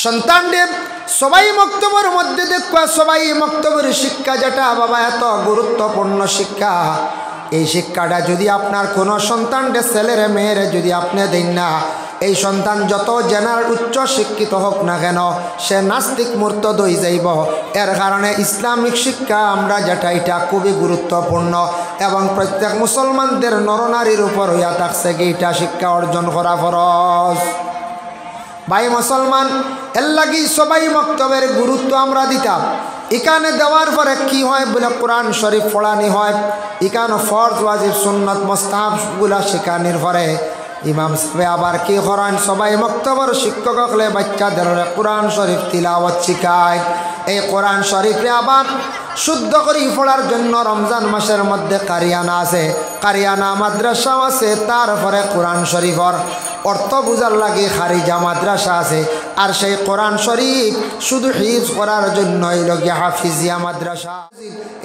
সন্তানদের সবাই মক্তবের মধ্যে দেখবা সবাই মক্তবের শিক্ষা যেটা বাবা এত গুরুত্বপূর্ণ শিক্ষা, এই শিক্ষাটা যদি আপনার কোনো সন্তানদের ছেলেরে মেয়েরে যদি আপনি দেন না, এই সন্তান যত জেনার উচ্চ শিক্ষিত হোক না কেন সে নাস্তিক মুরতাদ হয়ে যাইব। এর কারণে ইসলামিক শিক্ষা আমরা যেটা এটা খুবই গুরুত্বপূর্ণ এবং প্রত্যেক মুসলমানদের নরনারীর উপর হইয়া থাকছে এইটা শিক্ষা অর্জন করা ফরজ। ভাই মুসলমান, এর লাগি সবাই মক্তবের গুরুত্ব আমরা দিতাম। এখানে দেওয়ার পরে কি হয় বলে কোরআন শরীফ পড়ানি হয়, এখানে ফরজ ওয়াজিব সুন্নত মুস্তাহাবগুলা শেখানির পরে ইমাম সাহেব আবার কি করেন, সবাই মক্তবের শিক্ষক হলে বাচ্চাদের কোরআন শরীফ তিলাওয়াত শিখায়। এই কোরআন শরীফে আবার শুদ্ধ করে পড়ার জন্য রমজান মাসের মধ্যে কারিয়ানা আছে, কারিয়ানা মাদ্রাসাও আছে, তারপরে কোরআন শরীফর অর্থ বুঝার লাগে খারিজা মাদ্রাসা আছে। আর সেই কোরআন শরীফ শুধু হিফজ করার জন্যই লগিয়া হাফিজিয়া মাদ্রাসা।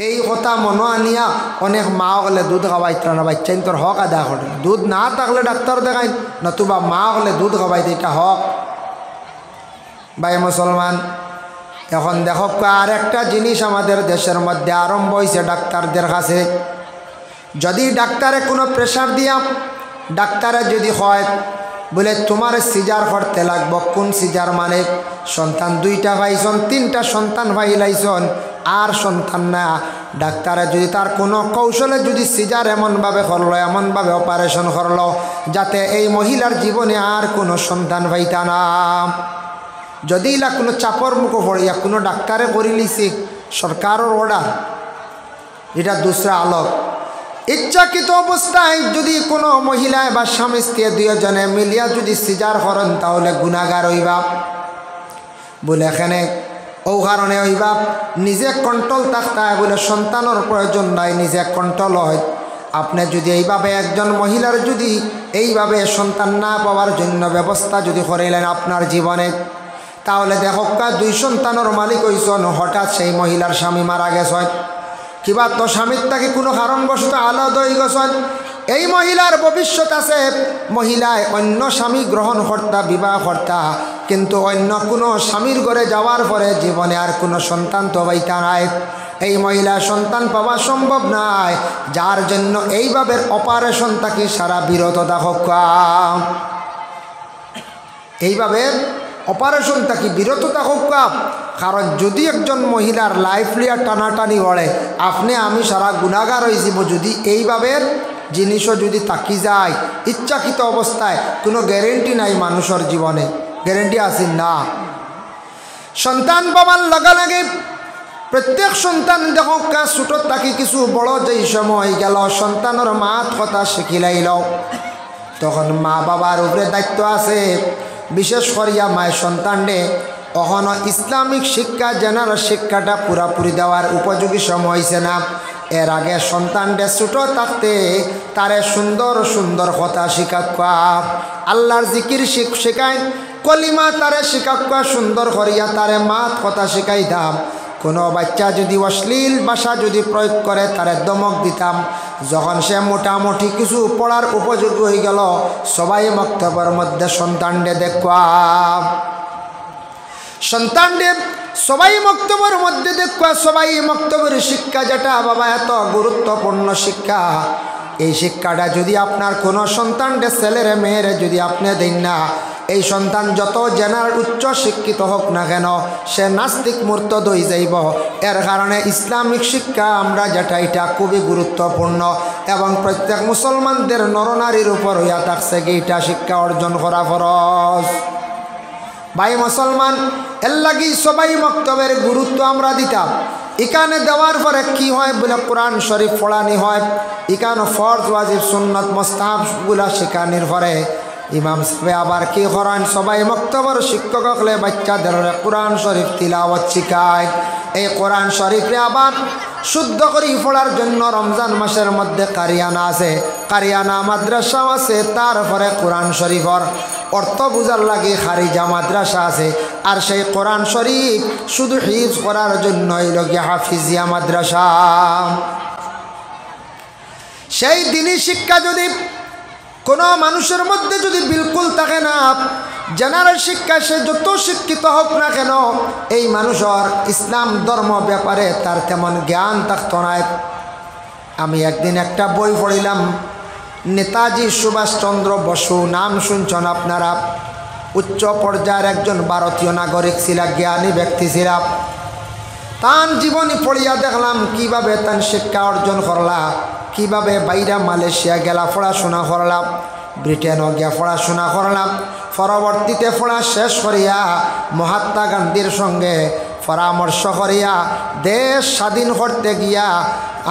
এই কথা মনে আনিয়া অনেক মা হলে দুধ খাওয়াইত না, বাচ্চা তোর হক আদা করে। দুধ না থাকলে ডাক্তার দেখাই, নতুবা মা হলে দুধ খাওয়াইতে, এটা হক। ভাই মুসলমান, এখন দেখো আর একটা জিনিস আমাদের দেশের মধ্যে আরম্ভ হয়েছে ডাক্তারদের কাছে। যদি ডাক্তারে কোনো প্রেশার দিয়া ডাক্তারে যদি হয় বলে তোমার সিজার করতে লাগব, কোন সিজার মানে সন্তান দুইটা পাইছন, তিনটা সন্তান পাইলাইছন আর সন্তান না, ডাক্তারে যদি তার কোনো কৌশলে যদি সিজার এমনভাবে করলো, এমনভাবে অপারেশন করলো যাতে এই মহিলার জীবনে আর কোনো সন্তান পাইতা না। যদি ইলা কোনো চাপর মুখো পড়িয়া কোনো ডাক্তারে করে লিছে সরকারের অর্ডার, এটা দুসরা আলোক। ইচ্ছাকৃত অবস্থায় যদি কোনো মহিলায় বা স্বামী স্ত্রী দুজনে মিলিয়া যদি সিজার করেন তাহলে গুনাহগার হইবা বলে এখানে ও কারণে হইবা নিজে কন্ট্রোল থাকতে হয় বলে সন্তানের প্রয়োজন নাই, নিজে কন্ট্রোল হয়। আপনি যদি এইভাবে একজন মহিলার যদি এইভাবে সন্তান না পাওয়ার জন্য ব্যবস্থা যদি করিলেন আপনার জীবনে, তাহলে দেখো দুই সন্তানের মালিক হইছেন, হঠাৎ সেই মহিলার স্বামী মারা গেছেন কিবা তো স্বামীর তাকে কোনো কারণবশত আলাদা হয়ে গেছেন, এই মহিলার ভবিষ্যৎ আছে, মহিলায় অন্য স্বামী গ্রহণ কর্তা বিবাহ কর্তা, কিন্তু অন্য কোনো স্বামীর ঘরে যাওয়ার পরে জীবনে আর কোনো সন্তান তো পাইতা নাই। এই মহিলা সন্তান পাওয়া সম্ভব নয়, যার জন্য এইভাবে অপারেশন তাকে সারা বিরত থাকা, এইভাবে অপারেশন তাকে বিরত থাকা। কারণ যদি একজন মহিলার লাইফ লিয়া টানাটানি হলে আপনি আমি সারা গুনাহগার হয়ে যাব। যদি এইভাবে জিনিসও যদি তাকি যায় ইচ্ছাকৃত অবস্থায়, কোনো গ্যারেন্টি নাই মানুষের জীবনে, গ্যারেন্টি আছে না। সন্তান পাওয়ার লগে লগে প্রত্যেক সন্তান দেখো ছোট থাকি কিছু বড় যেই সময় গেল সন্তানের মাত কথা শিখিলাইল, তখন মা বাবার উপরে দায়িত্ব আছে, বিশেষ করিয়া মায়ের সন্তানরে কখনো ইসলামিক শিক্ষা জানার শিক্ষাটা পুরাপুরি দেওয়ার উপযোগী সময় হয়েছে না। এর আগে সন্তানরে ছোট থাকতে তারে সুন্দর সুন্দর কথা শিখাকা, আল্লাহর জিকির শেখায়, কলিমা তারে শিখাকা, সুন্দর করিয়া তারে মাত কথা শিখাইতাম। কোনো বাচ্চা যদি অশ্লীল ভাষা যদি প্রয়োগ করে তারে দমক দিতাম। যখন সে মোটামুটি কিছু পড়ার উপযোগী হয়ে গেল সবাই মক্তবের মধ্যে সন্তানরে দেখবা, সন্তানরে সবাই মক্তবের মধ্যে দেখবা, সবাই মক্তবের শিক্ষা যেটা বাবা এত গুরুত্বপূর্ণ শিক্ষা, এই শিক্ষাটা যদি আপনার কোনো সন্তানরে ছেলেরে মেয়েরে যদি আপনি দেন না, এই সন্তান যত জেনার উচ্চ শিক্ষিত হোক না কেন সে নাস্তিক মুরতাদ হয়ে যাইব। এর কারণে ইসলামিক শিক্ষা আমরা যেটা এটা খুবই গুরুত্বপূর্ণ এবং প্রত্যেক মুসলমানদের নরনারীর উপর হইয়া থাকছে এইটা শিক্ষা অর্জন করা ফরজ। ভাই মুসলমান, এর লাগি সবাই মক্তবের গুরুত্ব আমরা দিতাম। এখানে দেওয়ার পরে কি হয় বলে কোরআন শরীফ পড়ানি হয়, এখানে ফরজ ওয়াজিব সুন্নত মুস্তাহাবগুলা শেখানির পরে ইমাম সাহেব আবার কি করেন, সবাই মক্তবের শিক্ষক হলে বাচ্চাদের কোরআন শরীফ তিলাওয়াত শিখায়। এই কোরআন শরীফে আবার শুদ্ধ করে পড়ার জন্য রমজান মাসের মধ্যে কারিয়ানা আছে, কারিয়ানা মাদ্রাসাও আছে, তারপরে কোরআন শরীফর অর্থ বুঝার লাগে খারিজা মাদ্রাসা আছে। আর সেই কোরআন শরীফ শুধু হিফজ করার জন্যই লগিয়া হাফিজিয়া মাদ্রাসা। সেই দিনই শিক্ষা যদি কোনো মানুষের মধ্যে যদি বিলকুল থাকে না, জেনারেল শিক্ষা সে যত শিক্ষিত হোক না কেন এই মানুষের ইসলাম ধর্ম ব্যাপারে তার তেমন জ্ঞান থাকতো না। আমি একদিন একটা বই পড়িলাম, নেতাজি সুভাষচন্দ্র বসু, নাম শুনছেন আপনারা, উচ্চ পর্যায়ের একজন ভারতীয় নাগরিক ছিল, জ্ঞানী ব্যক্তি ছিল। তার জীবনী পড়িয়া দেখলাম কিভাবে তার শিক্ষা অর্জন করলা, কিভাবে বাইরে মালয়েশিয়া গেলা পড়াশোনা করলাম, ব্রিটেনও গিয়া পড়াশোনা করলাম। পরবর্তীতে পড়া শেষ করিয়া মহাত্মা গান্ধীর সঙ্গে পরামর্শ করিয়া দেশ স্বাধীন করতে গিয়া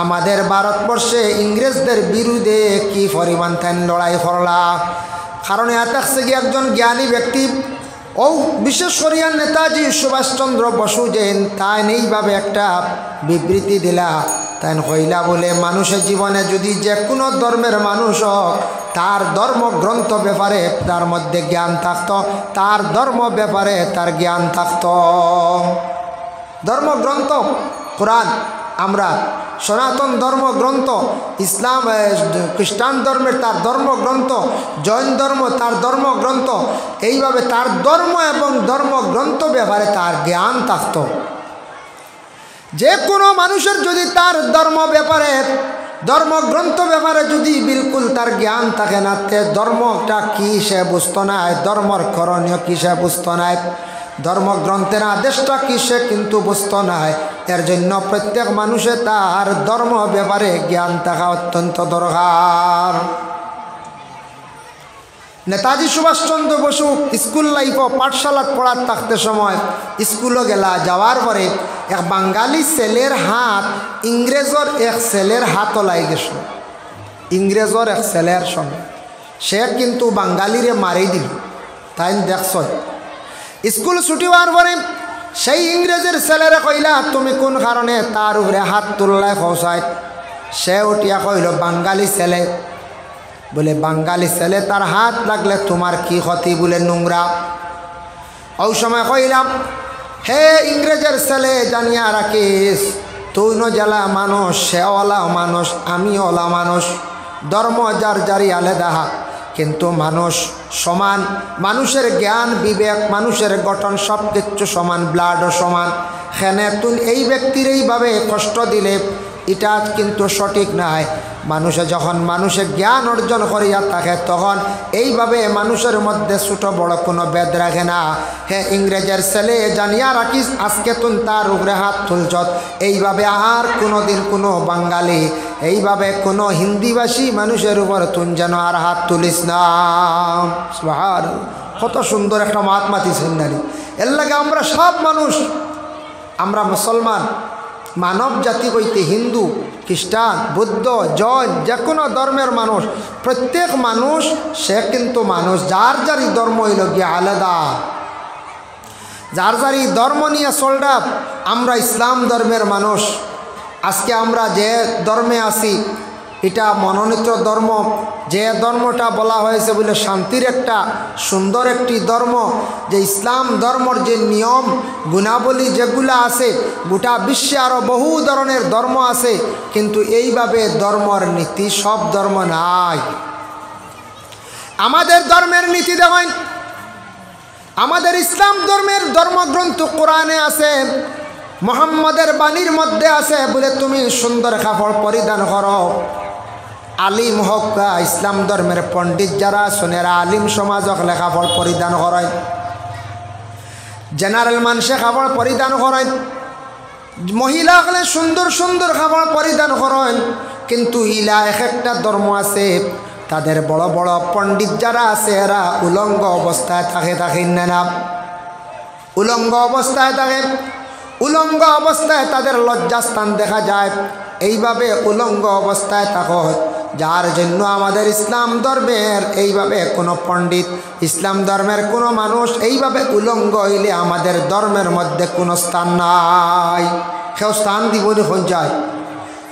আমাদের ভারতবর্ষে ইংরেজদের বিরুদ্ধে কি পরিমাণ তাই লড়াই করলা। কারণ এতে গিয়ে একজন জ্ঞানী ব্যক্তি ও বিশেষ করিয়া নেতাজি সুভাষচন্দ্র বসু যে তাই এইভাবে একটা বিবৃতি দিলা, তাই কইলা বলে মানুষের জীবনে যদি যে কোনো ধর্মের মানুষ হোক তার ধর্মগ্রন্থ ব্যাপারে তার মধ্যে জ্ঞান থাকতো, তার ধর্ম ব্যাপারে তার জ্ঞান থাকতো। ধর্মগ্রন্থ কোরআন, আমরা সনাতন ধর্মগ্রন্থ, ইসলাম খ্রিস্টান ধর্মের তার ধর্মগ্রন্থ, জৈন ধর্ম তার ধর্মগ্রন্থ, এইভাবে তার ধর্ম এবং ধর্মগ্রন্থ ব্যাপারে তার জ্ঞান থাকত। যে কোনো মানুষের যদি তার ধর্ম ব্যাপারে ধর্মগ্রন্থ ব্যাপারে যদি বিলকুল তার জ্ঞান থাকে না, তে ধর্মটা কী সে বুঝতো না, ধর্মর করণীয় কী সে বুঝতো না, ধর্মগ্রন্থের আদেশটা কী সে কিন্তু বুঝতো না। এর জন্য প্রত্যেক মানুষে তার ধর্ম ব্যাপারে জ্ঞান থাকা অত্যন্ত দরকার। নেতাজি সুভাষচন্দ্র বসু স্কুল লাইফও পাঠশালাত পড়ার থাকতে সময় স্কুলে গেলা, যাওয়ার পরে এক বাঙালি ছেলের হাত ইংরেজর এক ছেলের হাতও লাই গেছিল, ইংরেজর এক ছেলের সঙ্গে। সে কিন্তু বাঙালিরে মারি দিল। তাই দেখছ স্কুল ছুটি হওয়ার পরে সেই ইংরেজের ছেলেরে কইলা তুমি কোন কারণে তার উপরে হাত তুললাই খসায়? সে উঠিয়া কইল বাঙালি ছেলে। বলে বাঙালি ছেলে তার হাত লাগলে তোমার কি ক্ষতি? বলে নোংরা। ওই সময় কইলাম হে ইংরেজের ছেলে জানিয়া রাখিস, তুই ন জ্বালা মানুষ, সে ওলা মানুষ, আমি ওলা মানুষ, ধর্ম যার যারি আলাদা, কিন্তু মানুষ সমান, মানুষের জ্ঞান বিবেক মানুষের গঠন সব কিছু সমান, ব্লাডও সমান। সেনে তুই এই ব্যক্তির এইভাবে কষ্ট দিলে এটা কিন্তু সঠিক নয়। মানুষে যখন মানুষে জ্ঞান অর্জন করিয়া থাকে তখন এইভাবে মানুষের মধ্যে ছোট বড় কোনো ভেদ রাখে না। হে ইংরেজের ছেলে জানিয়া রাখিস, আজকে তুই তার উপরে হাত তুলছ, এইভাবে আর কোনো দিন কোনো বাঙালি, এইভাবে কোনো হিন্দিভাষী মানুষের উপর তুই যেন আর হাত তুলিস না। সুবহানাল্লাহ, কত সুন্দর একটা মহাত্মা দিয়েছেন নারী। এর লাগে আমরা সব মানুষ, আমরা মুসলমান, মানব জাতি কইতে হিন্দু, খ্রিস্টান, বৌদ্ধ, জৈন, যে কোনো ধর্মের মানুষ, প্রত্যেক মানুষ সে কিন্তু মানুষ, যার যারই ধর্ম হইল গিয়ে আলাদা, যার যারই ধর্ম নিয়ে চলরা। আমরা ইসলাম ধর্মের মানুষ। আজকে আমরা যে ধর্মে আছি এটা মনোনীত ধর্ম, যে ধর্মটা বলা হয়েছে বলে শান্তির একটা সুন্দর একটি ধর্ম, যে ইসলাম ধর্মর যে নিয়ম গুণাবলী যেগুলো আছে, গোটা বিশ্বে আরও বহু ধরনের ধর্ম আছে, কিন্তু এইভাবে ধর্মর নীতি সব ধর্ম নাই। আমাদের ধর্মের নীতি দেখেন, আমাদের ইসলাম ধর্মের ধর্মগ্রন্থ কোরআনে আছে, মুহাম্মদের বাণীর মধ্যে আছে বলে তুমি সুন্দর কাপড় পরিধান করো। আলিম হোক, ইসলাম ধর্মের পণ্ডিত যারা শোনেরা আলিম সমাজক লেখাপড় পরিধান করেন, জেনারেল মানুষে কাপড় পরিধান করেন, মহিলা হলে সুন্দর সুন্দর কাপড় পরিধান করেন। কিন্তু ইলা এক একটা ধর্ম আছে, তাদের বড় বড় পণ্ডিত যারা আছে এরা উলঙ্গ অবস্থায় থাকেন না, উলঙ্গ অবস্থায় থাকে, উলঙ্গ অবস্থায় তাদের লজ্জাস্থান দেখা যায়। এইভাবে উলঙ্গ অবস্থায় থাকো, যার জন্য আমাদের ইসলাম ধর্মের এইভাবে কোনো পণ্ডিত, ইসলাম ধর্মের কোনো মানুষ এইভাবে উলঙ্গ হইলে আমাদের ধর্মের মধ্যে কোনো স্থান নাই। কেউ স্থান দিব যখন যায়,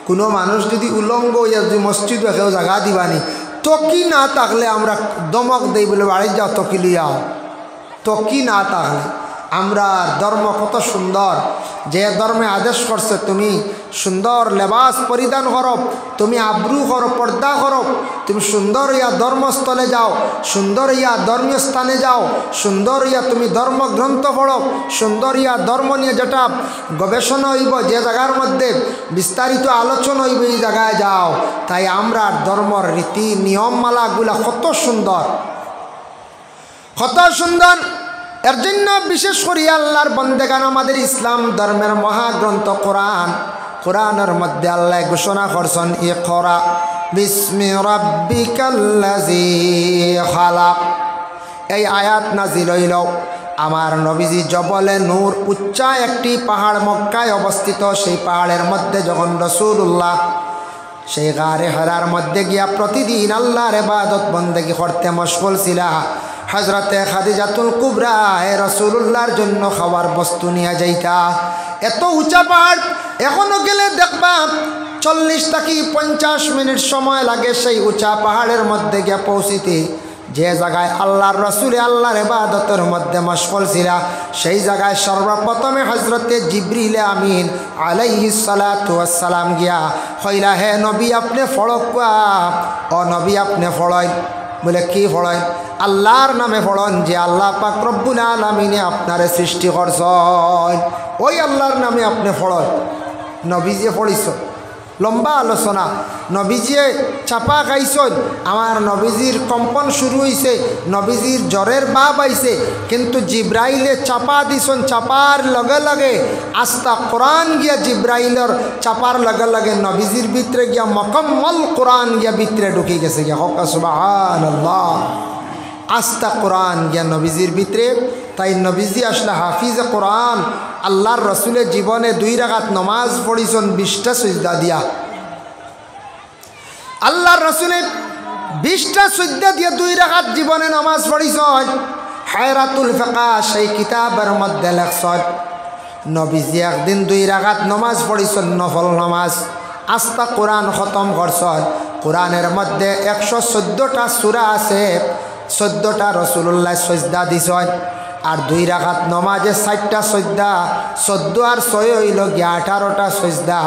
কোনো মানুষ যদি উলঙ্গ হইয়া যদি মসজিদে কেউ জায়গা দিবানি, তকি না থাকলে আমরা দমক দেই বলে বাড়ি যাও তকি লিয়াও, তকি না থাকলে আমরা ধর্ম কত সুন্দর, যে ধর্মে আদেশ করছে তুমি সুন্দর লেবাস পরিধান করো, তুমি আব্রু করো, পর্দা করো, তুমি সুন্দর ইয়া ধর্মস্থলে যাও, সুন্দর ইয়া ধর্মীয় স্থানে যাও, সুন্দর ইয়া তুমি ধর্মগ্রন্থ পড়ো, সুন্দর ইয়া ধর্ম নিয়ে যেটা গবেষণা হইব, যে জায়গার মধ্যে বিস্তারিত আলোচনা হইব, এই জায়গায় যাও। তাই আমরা ধর্মর রীতি নিয়মমালাগুলা কত সুন্দর, কত সুন্দর। এর জন্য বিশেষ করে আল্লাহর বন্দেগান আমাদের ইসলাম ধর্মের মহাগ্রন্থ কোরআন, কোরআনের মধ্যে আল্লাহ ঘোষণা করছেন ইকরা বিসমি রাব্বিকাল্লাযী খালাক। এই আয়াত নাজিল হইল আমার নবীজি জবলে নূর উচ্চা একটি পাহাড় মক্কায় অবস্থিত। সেই পাহাড়ের মধ্যে যখন রাসূলুল্লাহ সেই গারে হেরার মধ্যে গিয়া প্রতিদিন আল্লাহর ইবাদত বন্দেগী করতে মশগুল ছিলা, হযরতে খাদিজাতুল কুবরা রাসূলুল্লাহর জন্য খাবার বস্তু নিয়ে যাইতা। এত উঁচা পাহাড়, এখনো গেলে দেখবা 40 থেকে 50 মিনিট সময় লাগে সেই উঁচা পাহাড়ের মধ্যে গিয়ে পৌঁছিতে। যে জায়গায় আল্লাহর রাসূল আল্লাহর ইবাদতের মধ্যে মশগুল ছিলা, সেই জায়গায় সর্বপ্রথমে হযরতে জিবরিল আমিন আলাইহিস সালাতু ওয়াস সালাম গিয়া কইলা, হে নবী আপনি ফড়কুয়া, ও নবী আপনি ফড়াই। বলে কি ফড়াই? আল্লাহর নামে ফড়ন, যে আল্লাহ পাক রব্বুল আলামিনে আপনারে সৃষ্টি করছেন, ওই আল্লাহর নামে আপনি ফড়ন। নবীজি পড়িস, লম্বা আলোচনা। নবীজিয়ে চাপা খাইছেন, আমার নবীজির কম্পন শুরু হয়েছে, নবীজির জ্বরের ভাব আইছে, কিন্তু জিব্রাইলে চাপা দিছেন। চাপার লগে লগে আস্তা কোরআন গিয়া জিব্রাইলের চাপার লগে লগে নবীজির ভিতরে গিয়া মুকম্মল কোরআন গিয়া ভিতরে ঢুকে গেছে গিয়া। হক সুবহানাল্লাহ। আস্তা কোরআন গিয়া নবীজির ভিতরে। তাই নবীজি আসলে হাফিজ কোরআন। আল্লাহর রসুলের জীবনে 2 রাকাত নমাজ পড়িছেন 20টা সিজদা দিয়া। আল্লাহর রসুলে 20টা সিজদা দিয়ে 2 রাকাত জীবনে নামাজ পড়িছেন। হায়রাতুল ফিকা সেই কিতাবের মধ্যে লেখছেন নবীজি একদিন 2 রাকাত নমাজ পড়িছেন, নফল নামাজ। আস্তা কোরআন খতম করছেন। কোরআনের মধ্যে 114টা সূরা আছে, 14টা রাসূলুল্লাহ সিজদা দিছেন। আর 2 রাকাত নমাজে 4টা সিজদা, 14 আর 6 হইল গিয়া 18টা সিজদা।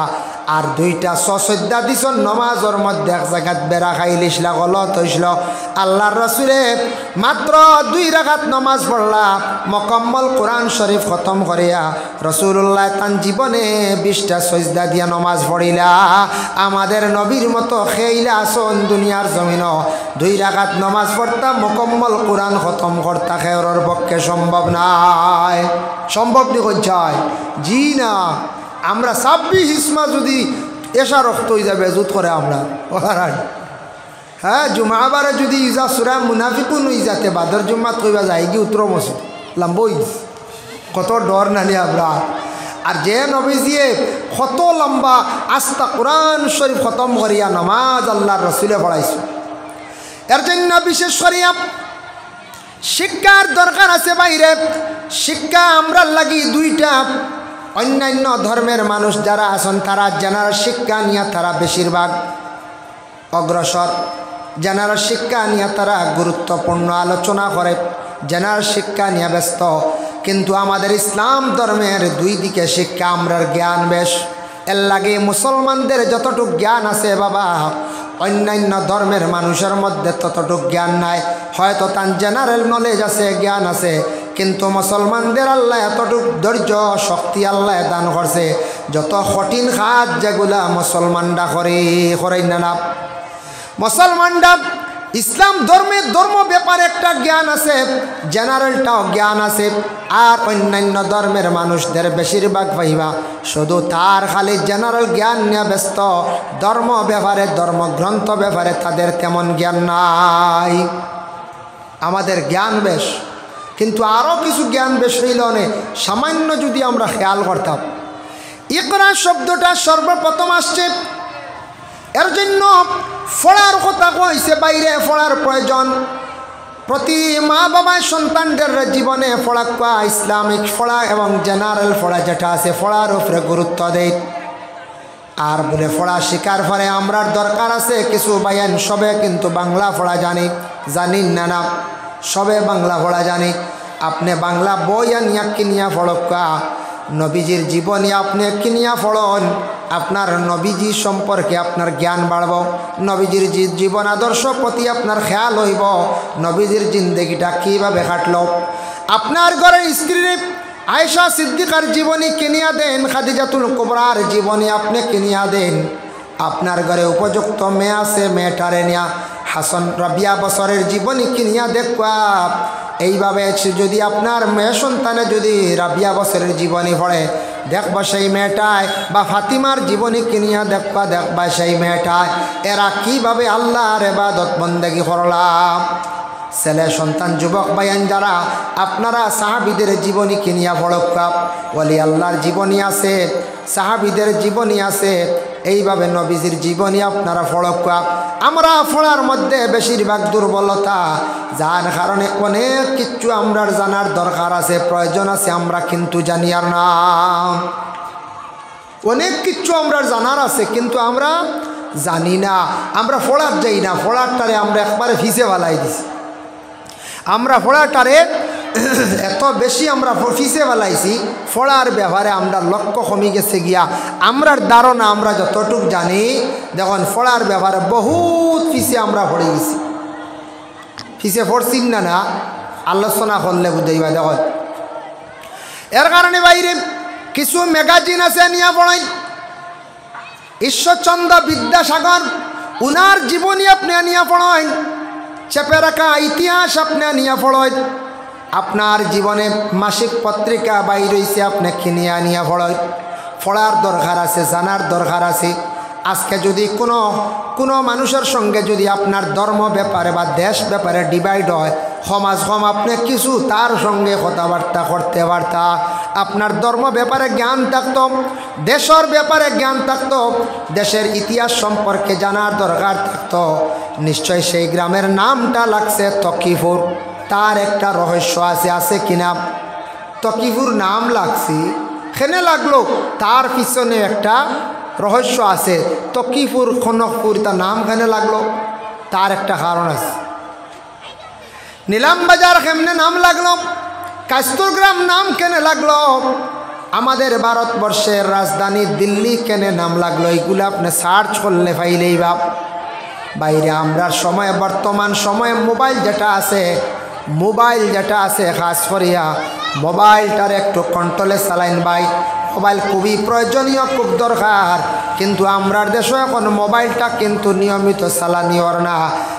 আর 2টা সিজদা দিছেন নমাজের মধ্যে। এক জায়গাত বেড়া খাইলিসলা, গলত হইছিল। আল্লাহর রাসূলে মাত্র 2 রাকাত নমাজ পড়লা, মুকম্মল কোরআন শরীফ খতম করিয়া রাসূলুল্লাহ তান জীবনে 20টা সিজদা দিয়া নমাজ পড়িলা। আমাদের নবীর মতো খেইলা আসন দুনিয়ার জমিন 2 রাকাত নমাজ পড়তা, মুকম্মল কোরআন খতম করতা, খেয়রের পক্ষে সম্ভব নাই। সম্ভব নি কইছায়? জি না। আমরা 26 ইসমা যদি এসা রক্ত হয়ে যাবে জুত করে আমরা, হ্যাঁ জুমাবারে যদি ইজা সুরা মুনাফিকুন হয়ে যাতে বাদর জুম্মাত কইবা যায় কি উত্তর মসজিদ লম্বই কত ডর নানি আমরা। আর যে নবীজিয়ে কত লম্বা আস্তা কোরআন শরীফ খতম করিয়া নামাজ আল্লাহর রসুলে পড়াইছে। এর জন্য বিশেষ করিয়া শিক্ষার দরকার আছে বাইরে। শিক্ষা আমরা লাগি 2টা। অন্যান্য ধর্মের মানুষ যারা আছেন তারা জেনারেল শিক্ষা নিয়ে তারা বেশিরভাগ অগ্রসর। জেনারেল শিক্ষা নিয়ে তারা গুরুত্বপূর্ণ আলোচনা করে, জেনারেল শিক্ষা নিয়ে ব্যস্ত। কিন্তু আমাদের ইসলাম ধর্মের 2 দিকে শিক্ষা, আমরার জ্ঞান বেশ। এর লাগে মুসলমানদের যতটুক জ্ঞান আছে বাবা, অন্যান্য ধর্মের মানুষের মধ্যে ততটুক জ্ঞান নাই। হয়তো তার জেনারেল নলেজ আছে, জ্ঞান আছে, কিন্তু মুসলমানদের আল্লাহ এতটুক ধৈর্য শক্তি আল্লাহ দান করছে। যত কঠিন কাজ যেগুলা মুসলমানরা করে না, মুসলমানরা ইসলাম ধর্ম ব্যাপারে একটা জ্ঞান আছে, জেনারেলটাও জ্ঞান আছে। আর অন্যান্য ধর্মের মানুষদের বেশিরভাগ পাইবা শুধু তার খালি জেনারেল জ্ঞান নিয়ে ব্যস্ত, ধর্ম ব্যাপারে ধর্মগ্রন্থ ব্যাপারে তাদের তেমন জ্ঞান নাই। আমাদের জ্ঞান বেশ, কিন্তু আরও কিছু জ্ঞান বেশ হইল অনেক। সামান্য যদি আমরা খেয়াল করতাম, ইকরা শব্দটা সর্বপ্রথম আসছে। এর জন্য পড়ার কথা কইছে, বাইরে পড়ার প্রয়োজন। প্রতি মা বাবার সন্তানদের জীবনে পড়া, ইসলামিক পড়া এবং জেনারেল পড়া যেটা আছে পড়ার উপরে গুরুত্ব দেয়। আর বলে পড়া শিকার পরে আমরার দরকার আছে কিছু বায়ান। সবে কিন্তু বাংলা পড়া জানি না, সবে বাংলা পড়া জানি। আপনি বাংলা বই আনিয়া কিনিয়া পড়কা, নবীজির জীবনী আপনি কিনিয়া পড়ন, আপনার নবীজি সম্পর্কে আপনার জ্ঞান বাড়ব, নবীজির জীবন আদর্শ প্রতি আপনার খেয়াল হইব, নবীজির জিন্দগিটা কীভাবে কাটল। আপনার ঘরের স্ত্রী আয়েশা সিদ্দিকার জীবনী কিনিয়া দেন, খাদিজাতুল কুবরার জীবনী আপনি কিনিয়া দেন। আপনার ঘরে উপযুক্ত মেয়ে আছে, মেয়েটারে নিয়া হাসান রাবিয়া বছরের জীবনী কিনিয়া দেখবা। এইভাবে যদি আপনার মেয়ে সন্তানে যদি রাবিয়া বছরের জীবনী পড়ে, দেখবা সেই মেয়েটায়, বা ফাতিমার জীবনী কিনিয়া দেখবা সেই মেয়েটায় এরা কিভাবে আল্লাহর ইবাদত বন্দেগী করলাম। ছেলে সন্তান যুবক ভাইয়ান যারা আপনারা সাহাবীদের জীবনী কিনিয়া পড়কা, ওলি আল্লাহর জীবনী আছে, সাহাবীদের জীবনী আছে, এইভাবে নবীজির জীবনী আপনারা পড়কা। আমরা পড়ার মধ্যে বেশিরভাগ দুর্বলতা, যার কারণে অনেক কিছু আমরা জানার দরকার আছে, প্রয়োজন আছে, আমরা কিন্তু জানি আর না। অনেক কিছু আমরা জানার আছে কিন্তু আমরা জানি না, আমরা পড়ার যাই না, পড়ারটারে আমরা একবারে ফিসে ফেলাই দিছি। আমরা পড়াটারে এত বেশি আমরা ফিসে ফেলাইছি, পড়ার ব্যাপারে আমরা লক্ষ্য কমে গেছে গিয়া। আমরার ধারণা আমরা যতটুক জানি, দেখুন পড়ার ব্যাপারে বহুত ফিসে আমরা পড়ে গেছি। ফিসে পড়ছি না না আলোচনা করলে বুঝাইবা। দেখুন এর কারণে বাইরে কিছু ম্যাগাজিন আছে নিয়ে পড়াই, ঈশ্বরচন্দ্র বিদ্যাসাগর উনার জীবনী আপনি নিয়ে পড়াই, চেপে রাখা ইতিহাস আপনি নিয়ে পড়াই, আপনার জীবনে মাসিক পত্রিকা বাইর হইছে আপনি কিনিয়া নিয়ে পড়াই। পড়ার দরকার আছে, জানার দরকার আছে। আজকে যদি কোনো মানুষের সঙ্গে যদি আপনার ধর্ম ব্যাপারে বা দেশ ব্যাপারে ডিভাইড হয়, সমাজ কম আপনি কিছু তার সঙ্গে কথাবার্তা করতে পারতা, আপনার ধর্ম ব্যাপারে জ্ঞান থাকতো, দেশের ব্যাপারে জ্ঞান থাকতো, দেশের ইতিহাস সম্পর্কে জানার দরকার থাকতো। নিশ্চয় সেই গ্রামের নামটা লাগছে তকিপুর, তার একটা রহস্য আছে, আছে কিনা? তকিপুর নাম লাগছি কেনে লাগলো, তার পিছনে একটা রহস্য আছে। তকিপুর খনকপুর তার নাম কেনে লাগলো, তার একটা কারণ আছে। নিলাম বাজার কেমনে নাম লাগলো, কাস্তুরগ্রাম নাম কেনে লাগলো, আমাদের ভারতবর্ষের রাজধানী দিল্লি কেনে নাম লাগলো, এইগুলো আপনি সার্চ করলে পাইলেই বাপ। বাইরে আমরা সময়, বর্তমান সময়ে মোবাইল যেটা আছে খাস করিয়া মোবাইলটার একটু কন্ট্রোলে চালাইন ভাই। মোবাইল খুবই প্রয়োজনীয়, খুব দরকার, কিন্তু আমরার দেশে এখন মোবাইলটা কিন্তু নিয়মিত চালানিওর না।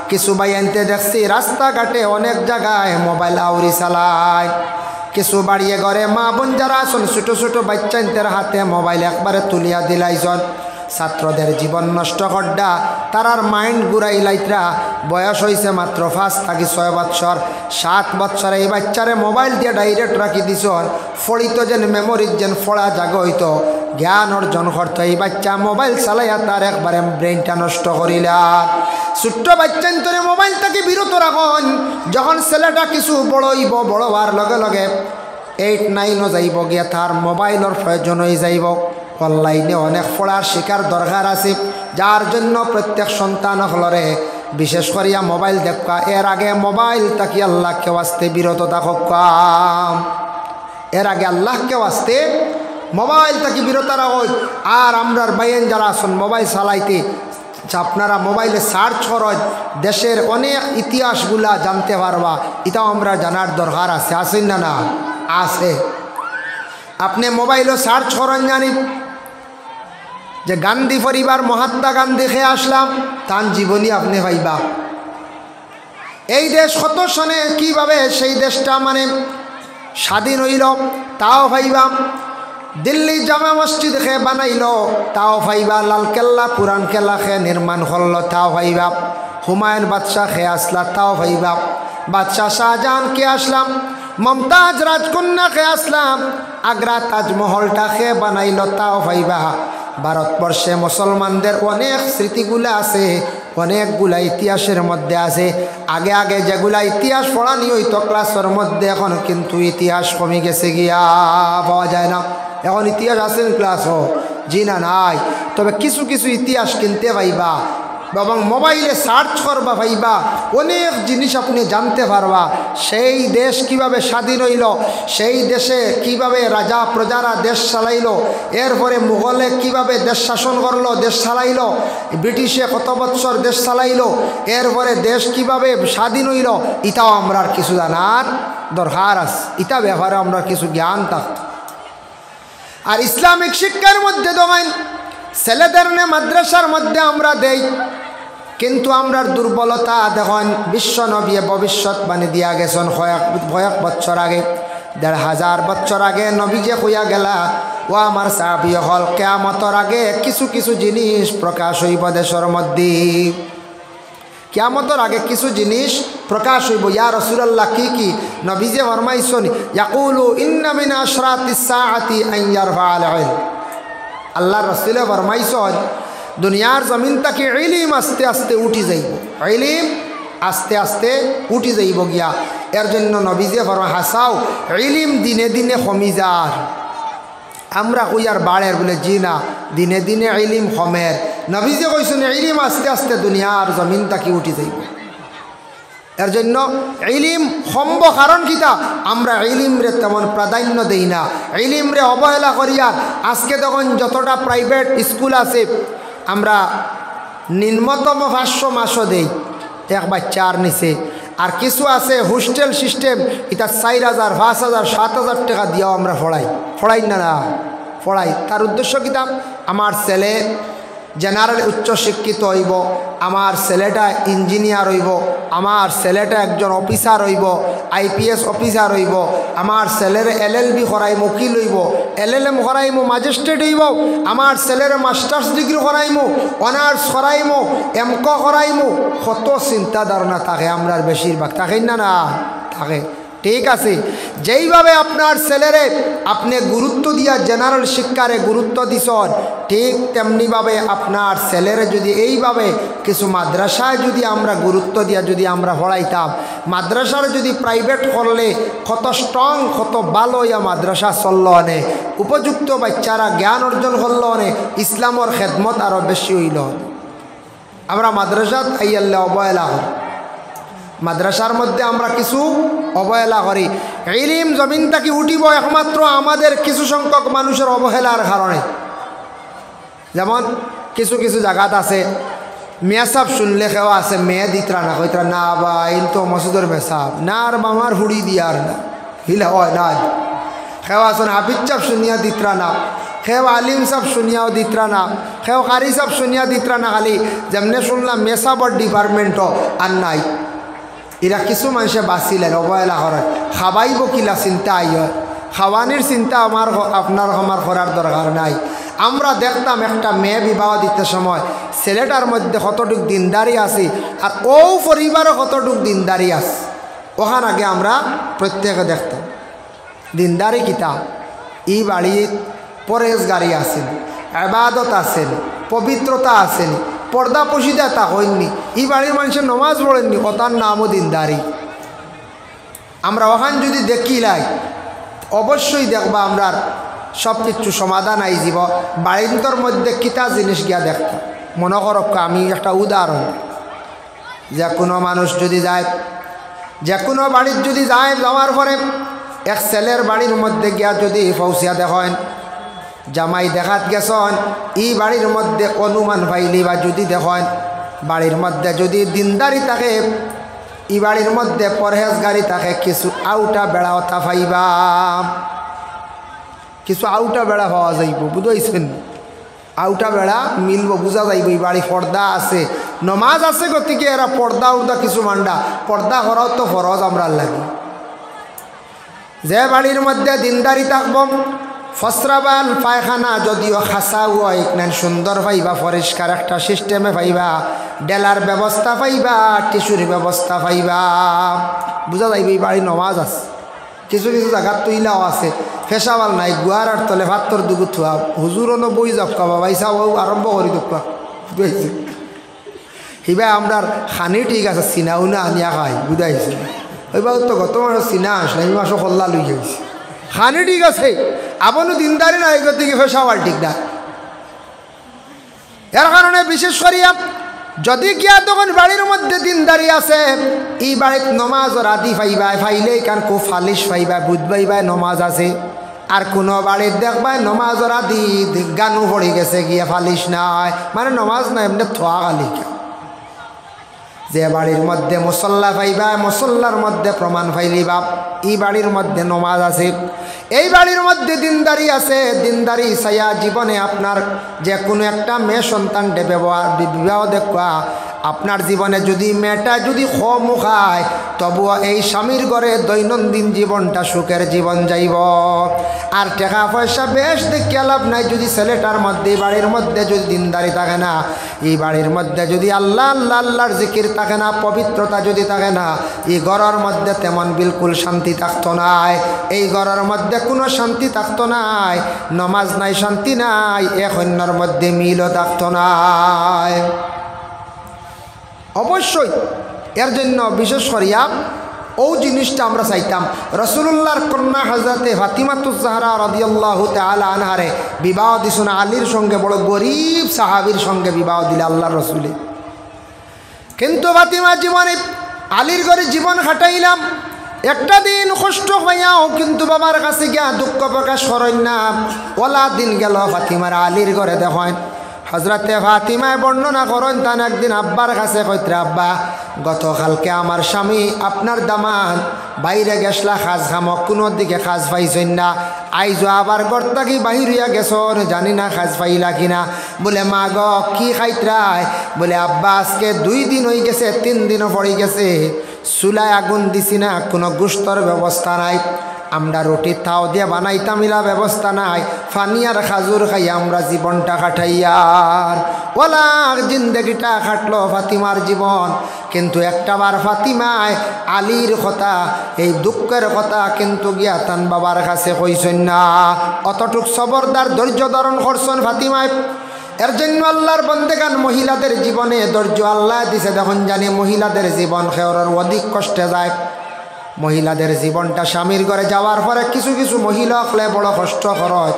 কিছু ভাই আনতে দেখছি রাস্তাঘাটে অনেক জায়গায় মোবাইল আউরি চালায়। কিছু বাড়িয়ে ঘরে মা বোন যারা আছেন ছোটো ছোটো বাচ্চাদের হাতে মোবাইল একবারে তুলিয়া দিলাইজন। ছাত্রদের জীবন নষ্ট করডা, তারার মাইন্ড ঘুরাই লাইতরা। বয়স হয়েছে মাত্র 5 থেকে 6 বৎসর, 7 বৎসরে এই বাচ্চারে মোবাইল দিয়ে ডাইরেক্ট রাখি দিছ, ফড়িত যেন মেমোরির যেন ফড়া জাগ হইতো, জ্ঞান অর্জন করতো। এই বাচ্চা মোবাইল চালাইয়া তার একবারে ব্রেনটা নষ্ট করিলা। ছোট্ট বাচ্চা তোরে মোবাইল থেকে বিরত রাখন। যখন ছেলেটা কিছু বড় হইব, বড় হওয়ার লগে লগে 8, 9 যাইব গিয়া, তার মোবাইলের প্রয়োজন হয়ে যাইব। অনলাইনে অনেক পড়ার শিকার দরকার আছে, যার জন্য প্রত্যেক সন্তান হলরে বিশেষ করিয়া মোবাইল দেখা। এর আগে মোবাইল তাকে আল্লাহকে ওয়াস্তে বিরত থাকুক, এর আগে আল্লাহকে ওয়াস্তে মোবাইল তাকে বিরত রাখো। আর আমরার বাইন যারা আসুন মোবাইল চালাইতে, আপনারা মোবাইলে সার্চ করেন, দেশের অনেক ইতিহাসগুলা জানতে পারবা। এটাও আমরা জানার দরকার আছে, আছেন না? না আছে। আপনি মোবাইলও সার্চ করেন, জানি যে গান্ধী পরিবার মহাত্মা গান্ধী খেয়ে আসলাম, তার জীবনী আপনি পাইবা। এই দেশ কত সনে কীভাবে সেই দেশটা মানে স্বাধীন হইল তাও পাইবা। দিল্লি জামা মসজিদ খে বানাইল তাও পাইবা। লালকেল্লা পুরান কেল্লা খে নির্মাণ করল তাও পাইবা। হুমায়ুন বাদশাহ খে আসলা তাও পাইবা। বাদশাহ শাহজাহান কে আসলাম, মমতাজ রাজকন্যা খে আসলাম, আগ্রা তাজমহলটা খে বানাইল তাও পাইবা। ভারতবর্ষে মুসলমানদের অনেক স্মৃতিগুলা আছে, অনেকগুলা ইতিহাসের মধ্যে আছে। আগে আগে যেগুলা ইতিহাস পড়ানি হইতো ক্লাসের মধ্যে, এখন কিন্তু ইতিহাস কমে গেছে গিয়া, পাওয়া যায় না। এখন ইতিহাস আছেন ক্লাসও? জি না, নাই। তবে কিছু কিছু ইতিহাস কিনতে পাইবা। এবং মোবাইলে সার্চ করবা ভাইবা অনেক জিনিস আপনি জানতে পারবা। সেই দেশ কিভাবে স্বাধীন হইল, সেই দেশে কিভাবে রাজা প্রজারা দেশ চালাইল, এরপরে মুঘলে কিভাবে দেশ শাসন করলো, দেশ চালাইল, ব্রিটিশে কত বৎসর দেশ চালাইল, এরপরে দেশ কিভাবে স্বাধীন হইল, ইটাও আমরা কিছু জানার দরকার আছে। ইটা ব্যাপারে আমরা কিছু জ্ঞান থাকত। আর ইসলামিক শিক্ষার মধ্যে দেখেন ছেলেদের মাদ্রাসার মধ্যে আমরা দেই, কিন্তু আমরার দুর্বলতা দেখেন বিশ্ব নবী ভবিষ্যৎবাণী দিয়া গেছেন কয়েক বছর আগে, ১,৫০০ বছর আগে নবী যে কইয়া গেলা, ও আমার সাহাবী হল কিয়ামতের আগে কিছু কিছু জিনিস প্রকাশ হইব দেশের মধ্যে। কিয়ামতের আগে কিছু জিনিস প্রকাশ হইব। ইয়া রাসূলুল্লাহ কি কি? নবী যে ফরমাইছেন ইয়াকুলু ইন্না মিন আশরাতিস সাআতি আন ইয়ারফা'আল ইলম। আল্লাহর রাসূলে ফরমাইছেন দুনিয়ার জমিন থেকে ইলম আস্তে আস্তে উঠি যাইব, ইলম আস্তে আস্তে উঠি যাইব গিয়া। এর জন্য নবী যে ফরমায় হাসাও ইলম দিনে দিনে কমি যার। আমরা কই আর বাড়ের বলে, জি না, দিনে দিনে ইলম কমের। নবী যে কইছেন ইলম আস্তে আস্তে দুনিয়ার জমিন থেকে উঠি যাইব। এর জন্য ইলম সম্ভ কারণ কিতা? আমরা ইলমরে তেমন প্রাধান্য দেই না, ইলমরে অবহেলা করিয়া। আজকে তখন যতটা প্রাইভেট স্কুল আছে আমরা নিম্নতম 500 মাসও দেই এক বাচ্চার নিচে। আর কিছু আছে হোস্টেল সিস্টেম, এটা 4,000, 5,000, 7,000 টাকা দিয়েও আমরা পড়াই না পড়াই। তার উদ্দেশ্য কিতা? আমার ছেলে জেনারেল উচ্চ শিক্ষিত হইব, আমার ছেলেটা ইঞ্জিনিয়ার হইব, আমার ছেলেটা একজন অফিসার হইব, IPS অফিসার হইব, আমার ছেলের LLB করাইমু, উকিল হইব, LLM করাইমু, ম্যাজিস্ট্রেট হইব, আমার ছেলের মাস্টার্স ডিগ্রি করাইমু, অনার্স করাইমু, MCO করাইমু। কত চিন্তা ধারণা থাকে আমরার বেশিরভাগ, থাকেন না না থাকে। ঠিক আছে, যেইভাবে আপনার ছেলেরে আপনি গুরুত্ব দিয়া জেনারেল শিক্ষারে গুরুত্ব দিছেন, ঠিক তেমনিভাবে আপনার ছেলেরে যদি এইভাবে কিছু মাদ্রাসায় যদি আমরা গুরুত্ব দিয়া যদি আমরা পড়াইতাম, মাদ্রাসার যদি প্রাইভেট করলে কত স্ট্রং কত ভালো ইয়া মাদ্রাসা চলল অনে, উপযুক্ত বাচ্চারা জ্ঞান অর্জন করল অনে, ইসলামর খেদমত আরও বেশি হইল। আমরা মাদ্রাসাত আইয়াল্লা অবহেলা করি, মাদ্রাসার মধ্যে আমরা কিছু অবহেলা করি। ইলম জমিন থেকে উঠিব একমাত্র আমাদের কিছু সংখ্যক মানুষের অবহেলার কারণে। যেমন কিছু কিছু জায়গাত আছে মেসাব শুনলে কেউ আছে মেয়ে দিতরা না, কইতরা না বা ইন তো মসজিদের মেসাব না, আর বামার হুড়ি দিয়ার না হিলা হয় না। কেউ আসেন হাফিজ সাহেব শুনিয়া দিতরা না, কেউ আলিম সাহেব শুনিয়াও দিতরা না, কেউ কারি সাহেব শুনিয়া দিতরা না। খালি যেমনে শুনলাম মেসাবর ডিপার্টমেন্টও আর নাই। এরা কিছু মানুষে বাঁচিলেন অবহেলা করেন, খাবাইব কিলা চিন্তা আই হয়, খাওয়ানির চিন্তা আপনার আমার করার দরকার নাই। আমরা দেখতাম একটা মেয়ে বিবাহ দিতে সময় ছেলেটার মধ্যে কতটুক দিনদারি আছে আর ও পরিবারও কতটুক দিনদারি আছে। ওখান আগে আমরা প্রত্যেকে দেখতাম দিনদারি কিতা, ই বাড়ির পরেজগারি আছেন, ইবাদত আছেন, পবিত্রতা আছেন, পর্দা পশিদা তা হয়নি, এই বাড়ির মানুষের নমাজ পড়েননি, ওটার নামও দিনদারি। আমরা ওখান যদি দেখিলাই অবশ্যই দেখবা আমরা সব কিছু সমাধান আই যাব। বাড়ির মধ্যে কিতা জিনিস গিয়া দেখতাম। মনে করক আমি একটা উদাহরণ, যে কোনো মানুষ যদি যায়, যে কোনো বাড়ির যদি যায়, যাওয়ার পরে এক ছেলের বাড়ির মধ্যে গিয়া যদি পৌঁছিয়া দেখেন জামাই দেখাত গেছেন, এই বাড়ির মধ্যে অনুমান পাইলি বা যদি দেখেন বাড়ির মধ্যে যদি দিনদারি থাকে, এই বাড়ির মধ্যে পরহেজগারি থাকে, কিছু আউটা বেড়া ওটা পাইবা, কিছু আউটা বেড়া পাওয়া যাইব, বুঝাইছেন? আউটা বেড়া মিলব, বুঝা যাইব এই বাড়ি পর্দা আছে, নমাজ আছে, গতিকে এরা পর্দা উর্দা কিছু মান্ডা, পর্দা করাও তো ফরজ আমরা লাগে। যে বাড়ির মধ্যে দিনদারি থাকব, ফসরাবাল পায়খানা যদিও খাসা হয় নেন সুন্দর পাইবা, পরিষ্কার একটা সিস্টেমে পাইবা, ডেলার ব্যবস্থা পাইবা, টিস্যুর ব্যবস্থা পাইবা, বুঝা যাইবে এই বাড়ি নমাজ আছে। কিছু কিছু জায়গার তুইলাও আছে ফেসাবাল নাই, গুয়ার আর তলে ভাতর দুগু থুয়া, হুজুরও বই যাক বাবা ইসা আরম্ভ করি দোকা হিবা আমরার খানি ঠিক আছে, চিনাও না আনিয়া খাই, বুঝাইছে ওইবার তো গত মাসে চিনা আসলে এই মাসও কল্লা লই যাইছে, খানি ঠিক আছে, আপনও দিনদারি না, এগোর দিকে ফেসাবাল ঠিক না। এর কারণে বিশেষ করিয়া যদি গিয়া তখন বাড়ির মধ্যে দিনদারি আছে এই বাড়িত নমাজর আদি ফাইবাই ফাইলেই কান খুব ফালিশ ফাইবাই বুঝবাইবাই নমাজ আছে আর কোনো বাড়ির দেখবাই নমাজর আদি গানু পড়ে গেছে গিয়া ফালিশ নাই মানে নমাজ না এমনি থোয়া গালি যে বাড়ির মধ্যে মুসল্লা পাইবা মুসল্লার মধ্যে প্রমাণ পাইলিবা এই বাড়ির মধ্যে নমাজ আছে এই বাড়ির মধ্যে দিনদারি আছে দিনদারি ছায়া জীবনে আপনার যে কোনো একটা মেয়ে সন্তানকে বিবাহ দেখা আপনার জীবনে যদি মেয়েটা যদি মুখায় তবুও এই স্বামীর ঘরে দৈনন্দিন জীবনটা সুখের জীবন যাইব আর টাকা পয়সা বেশ দেখিয়া লাভ নাই যদি ছেলেটার মধ্যে বাড়ির মধ্যে যদি দিনদারি থাকে না এই বাড়ির মধ্যে যদি আল্লাহ আল্লাহ আল্লাহর জিকির থাকে না পবিত্রতা যদি থাকে না এই ঘরের মধ্যে তেমন বিলকুল শান্তি থাকতো নাই এই ঘরের মধ্যে কোনো শান্তি থাকতো নাই নমাজ নাই শান্তি নাই এক অন্যর মধ্যে মিলও থাকতো নাই অবশ্যই এর জন্য বিশেষ করিয়া ও জিনিসটা আমরা চাইতাম রাসূলুল্লাহর কন্যা হযরতে ফাতিমাতুজ জাহরা রাদিয়াল্লাহু তাআলা আনহারে বিবাহ দিছেন আলীর সঙ্গে বড় গরিব সাহাবীর সঙ্গে বিবাহ দিলে আল্লাহর রাসূলে কিন্তু ফাতিমা জীবনে আলীর ঘরে জীবন কাটাইলাম একটা দিন কষ্ট হইয়াও কিন্তু বাবার কাছে গিয়া দুঃখ প্রকাশ করেন না ওলা দিন গেল ফাতিমার আলীর ঘরে দেখেন হজরতে ফাতিমায় বর্ণনা করেন তান একদিন আব্বার কাছে কইত্রে আব্বা গতকালকে আমার স্বামী আপনার দামান বাইরে গেছলা খাজ খামক কোনো দিকে খাজ পাইছেন না আইজ আবার গর্তা কি বাহির হইয়া গেছ জানি না খাজ পাইলা কিনা বলে মা গ কি খাইত্রায় বলে আব্বা আজকে 2 দিন হয়ে গেছে 3 দিনও পড়ে গেছে চুলায় আগুন দিছি না কোনো গুস্তর ব্যবস্থা নাই আমরা রুটি তাও দিয়ে বানাইতাম ইলা ব্যবস্থা নাই ফানি আর খাজুর খাই আমরা জীবনটা কাটাইয়ার ওলা জিন্দগিটা কাটলো ফাতিমার জীবন কিন্তু একটাবার ফাতিমায় আলীর কথা এই দুঃখের কথা কিন্তু গিয়া তান বাবার কাছে কইছেন না অতটুক সবরদার ধৈর্য ধারণ করছেন ফাতিমায় এর জন্য আল্লাহর বন্দেগান মহিলাদের জীবনে ধৈর্য আল্লাহ দিছে দেখুন জানি মহিলাদের জীবন খেওরের অধিক কষ্টে যায় মহিলাদের জীবনটা স্বামীর ঘরে যাওয়ার পরে কিছু কিছু মহিলা হলে বড় কষ্ট হয়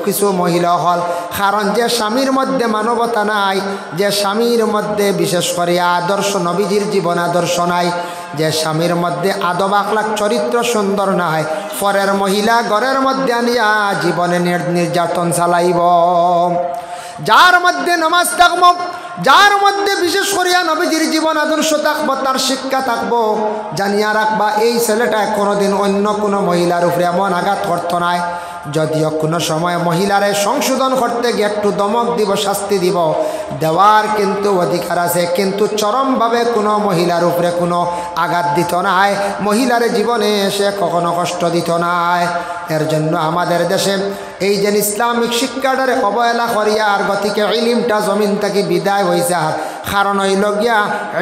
কিছু মহিলা হল কারণ যে স্বামীর মধ্যে মানবতা নাই যে স্বামীর মধ্যে বিশেষ করে আদর্শ নবীজির জীবন আদর্শ নাই যে স্বামীর মধ্যে আদব আখলাক চরিত্র সুন্দর নাই পরের মহিলা ঘরের মধ্যে আনিয়া জীবনে নির্যাতন চালাইব যার মধ্যে নামাজ থাকব যার মধ্যে বিশেষ করিয়া নবীজির জীবন আদর্শ থাকবো তার শিক্ষা থাকবো জানিয়া রাখবা এই ছেলেটা কোনোদিন অন্য কোনো মহিলার উপরে এমন আঘাত করতো না যদিও কোনো সময় মহিলারে সংশোধন করতে গিয়ে একটু দমক দিব শাস্তি দিব দেওয়ার কিন্তু অধিকার আছে কিন্তু চরমভাবে কোনো মহিলার উপরে কোনো আঘাত দিত নাই মহিলার জীবনে সে কখনো কষ্ট দিত নাই এর জন্য আমাদের দেশে এই যে ইসলামিক শিক্ষাটারে অবহেলা করিয়া আর গতিকে ইলিমটা জমিন থেকে বিদায় হয়েছে আর কারণ হইল গিয়া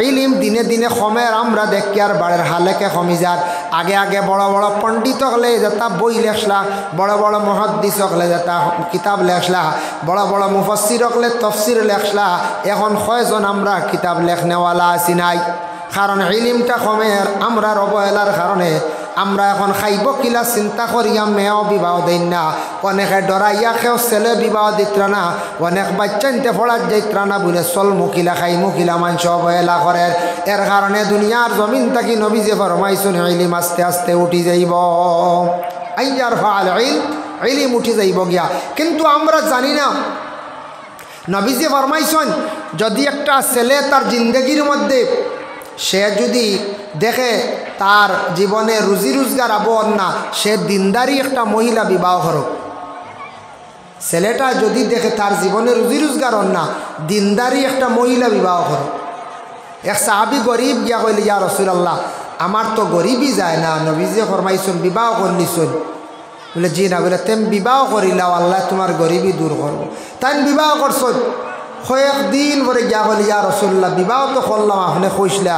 ইলিম দিনে দিনে কমের আমরা দেখি আর বাড়ির হালেকে কমি যার আগে আগে বড় বড় পণ্ডিত হলে যেটা বই লেখলা বড় বড় মুহাদ্দিস হলে যেটা কিতাব লেখলা বড় বড় মুফাসসির হলে তফসির লেখলা এখন কয়জন আমরা কিতাব লেখনেওয়ালা আছি নাই কারণ ইলিমটা কমের আমরা অবহেলার কারণে আমরা এখন খাইব কিলা চিন্তা করিয়া মেয়েও বিবাহ দেন না অনেকে ডরাইয়া খেয়েও ছেলে বিবাহ দিতরা না অনেক বাচ্চা নিতে পড়ার যাইতরা না বলে চল মুখিলা খাই মুখিলা মানুষ অবহেলা করে এর কারণে দুনিয়ার জমিন থাকি নবী যে ফরমাইছেন ইলিম আস্তে আস্তে উঠি যাইব আইয়ার ফাল ইলিম উঠি যাইব গিয়া কিন্তু আমরা জানি না নবী যে ফরমাইছেন যদি একটা ছেলে তার জিন্দগির মধ্যে সে যদি দেখে তার জীবনে রুজি রোজগার আবহাওয়া না সে দিনদারি একটা মহিলা বিবাহ করুক ছেলেটা যদি দেখে তার জীবনে রুজি রোজগার না দিনদারি একটা মহিলা বিবাহ করুক এক সাহাবী গরিব গিয়া কইলে ইয়া রাসূলুল্লাহ আমার তো গরিবই যায় না নবীজি ফরমাইছেন বিবাহ করলিছেন বলে জি না বলে তেম বিবাহ করিলাও আল্লাহ তোমার গরিবই দূর করবো তাই বিবাহ করছো কয়েকদিন পরে গিয়া বলি ইয়া রাসূলুল্লাহ বিবাহ তো করলাম আপনি কইসলা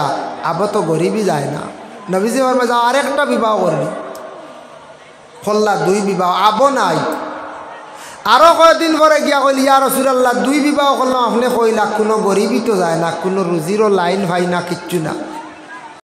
আবার তো গরিবই যায় না নবীজি ফরমাইছে আরেকটা বিবাহ করলি করলা 2 বিবাহ আবো নাই আরও কয়েকদিন পরে গিয়া কইলি ইয়া রাসূলুল্লাহ 2 বিবাহ করলাম আপনি কইলা কোনো গরিবই তো যায় না কোনো রুজিরও লাইন ভাই না কিচ্ছু না